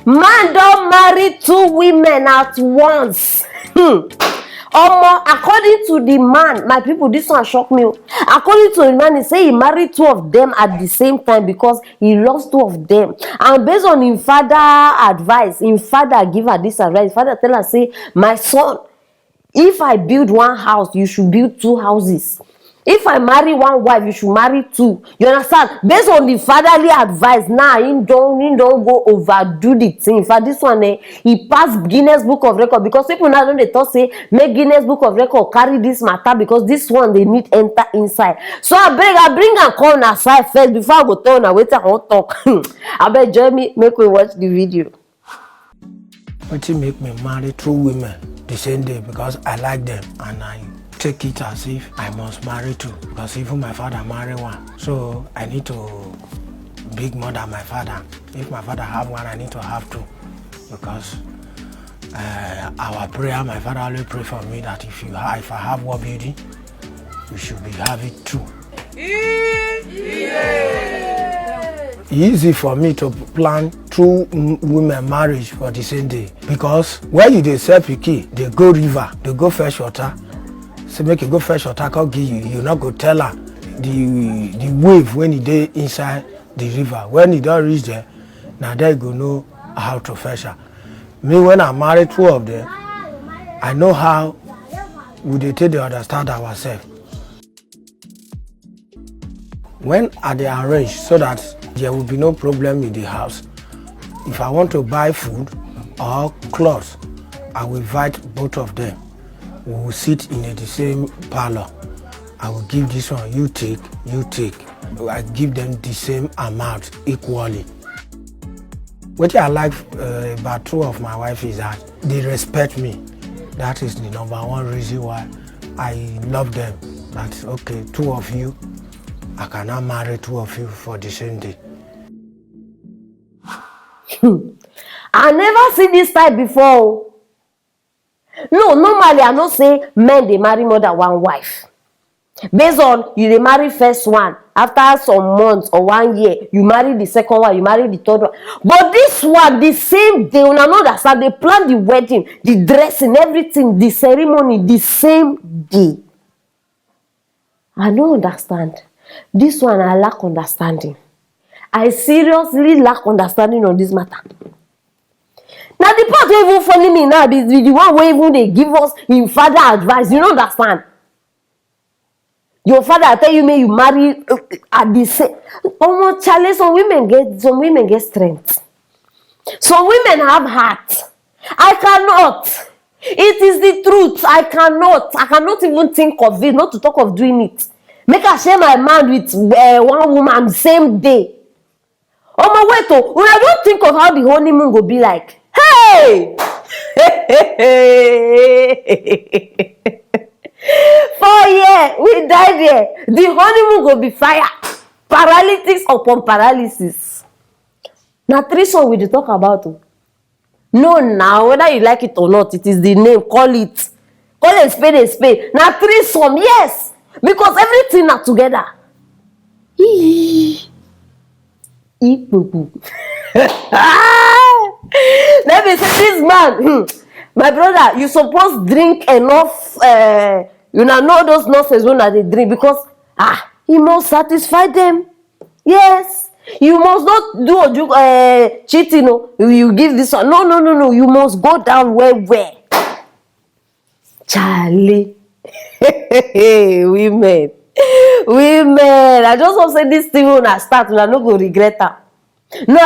Man don't marry 2 women at once. According to the man, my people, this one shocked me. According to the man, he say he married 2 of them at the same time because he loves 2 of them. And based on his father advice, his father give her this advice. His father tell her, say, my son, if I build 1 house, you should build 2 houses. If I marry 1 wife, you should marry 2. You understand? Based on the fatherly advice, now he don't go overdo the thing. In fact, this one he passed Guinness Book of Record because people now don't they talk say make Guinness Book of Record carry this matter because this one they need enter inside. So I bring and come aside first before I go tell na wait I want talk. I beg join me, make we watch the video. What make me marry 2 women the same day because I like them and I take it as if I must marry 2 because even my father marry 1, so I need to big more than my father. If my father have 1, I need to have 2 because our prayer, my father always pray for me that if I have 1 building, you should be having 2. Easy for me to plan 2 women marriage for the same day because when you dey sell pikin, they go river, they go fetch water. So make you go fetch water, come give you not go tell her the wave when he dey inside the river. When he don't reach there, now there you go know how to fetch her. Me when I married 2 of them, I know how we dey take to understand ourselves. When I dey arrange so that there will be no problem in the house. If I want to buy food or clothes, I will invite both of them. We will sit in the same parlor. I will give this one, you take. I give them the same amount equally. What I like about 2 of my wife is that they respect me. That is the number 1 reason why I love them. That's okay, 2 of you, I cannot marry 2 of you for the same day. I never see this type before. No, normally I don't say men they marry more than 1 wife. Based on you they marry first one, after some months or 1 year, you marry the second one, you marry the third one. But this one, the same day, you know that they plan the wedding, the dressing, everything, the ceremony, the same day. I don't understand. This one I lack understanding. I seriously lack understanding on this matter. Now the part wey even funny me now is the one where even they give us in father advice. You don't understand. Your father tell you may you marry at the same. Almost Charlie, some women get strength. Some women have heart. I cannot. It is the truth. I cannot even think of it, not to talk of doing it. Make I share my mind with 1 woman same day. Oh my wait, oh, when I don't think of how the honeymoon will be like. Hey! 4 years, we died here. The honeymoon will be fire. Paralytics upon paralysis. Now 3 songs we dey talk about. No, now whether you like it or not, it is the name. Call it. Call it a spade. Now 3 songs, yes. Because everything are together. Aproko. Let me say this man, my brother, you supposed drink enough. You know those nonsense when they drink because he must satisfy them. Yes, you must not do cheating. No, you give this one. No. You must go down where. Charlie, women. I just want to say this thing when I start, and I no go regret her. No,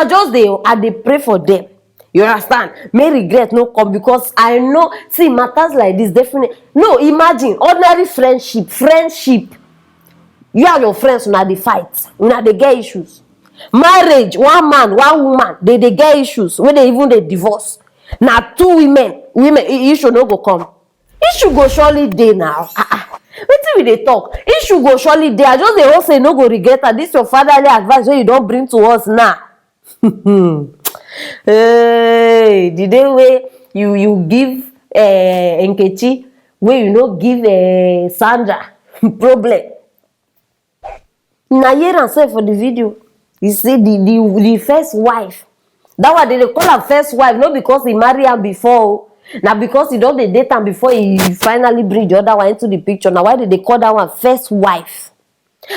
I dey pray for them. You understand? May regret no come because I know. See, matters like this definitely. No, imagine ordinary friendship. You and your friends una dey fight, una dey get issues. Marriage, 1 man, 1 woman, they get issues when they even they divorce. Now 2 women, issue no go come. Issue go surely dey now. Wetin we dey talk? Issue go surely dey. I just dey hope say no go regret her. This your fatherly advice wey you don't bring to us now. Hey, the day where you give Nkechi, where you no give Sandra problem. Now here and say for the video, you see the first wife That one they call am first wife, not because he marry am before. Now because he don dey date am before he finally bring the other one into the picture. Now why did they call that one first wife?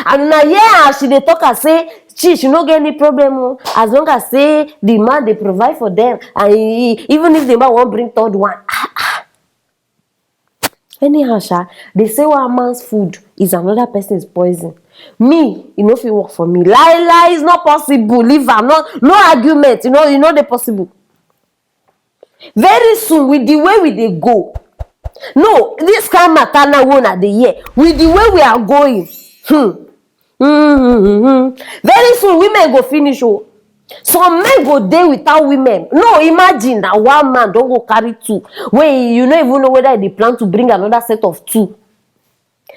And now yeah, she dey talk and say she no get any problem as long as say the man dey provide for them, and even if the man wan bring third one. Anyhow, they say one man's food is another person's poison. Me, you know, if it work for me, lie is not possible. Leave am, no argument. You know they possible. Very soon, with the way we dey go, no, this kind of matter now won't at the year. With the way we are going, very soon women go finish. Oh, some men go dey without women. No, imagine that one man don't go carry two. Wait, you don't even know whether they plan to bring another set of two.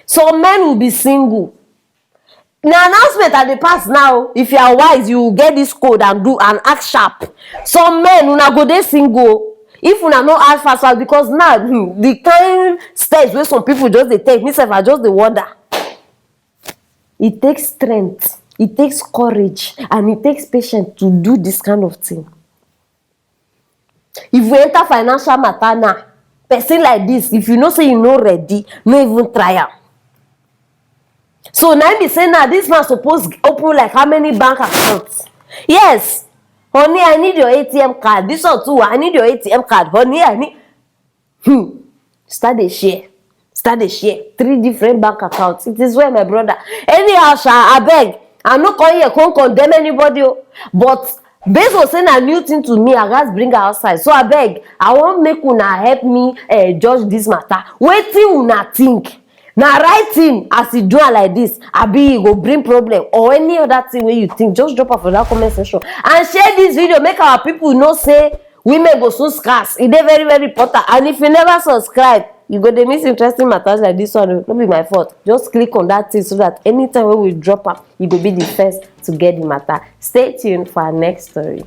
Some men will be single. Now announcement at the pass now. If you are wise, you will get this code and do and act sharp. Some men una go dey single. If una no act fast, because now the kind steps where some people just they take, myself I just the wonder. It takes strength, it takes courage, and it takes patience to do this kind of thing. If we enter financial matter now, person like this, if you know say you no ready, no even try am. So now be saying now this man suppose open like how many bank accounts? Yes, honey, I need your ATM card. This one too, I need your ATM card. Honey, I need. Start the share. 3 different bank accounts. It is well, my brother. Anyhow, I beg. I'm not calling you, can't condemn anybody. But based on saying a new thing to me, I gats bring her outside. So I beg, I want make una help me judge this matter. Wetin una think? Now right thing as you do it like this, abi e go bring problem or any other thing where you think, just drop off for that comment section and share this video. Make our people know say women go so scarce. It is very, very important. And if you never subscribe, you go dey miss interesting matters like this one. No be my fault. Just click on that thing so that anytime when we drop up, you go be the first to get the matter. Stay tuned for our next story.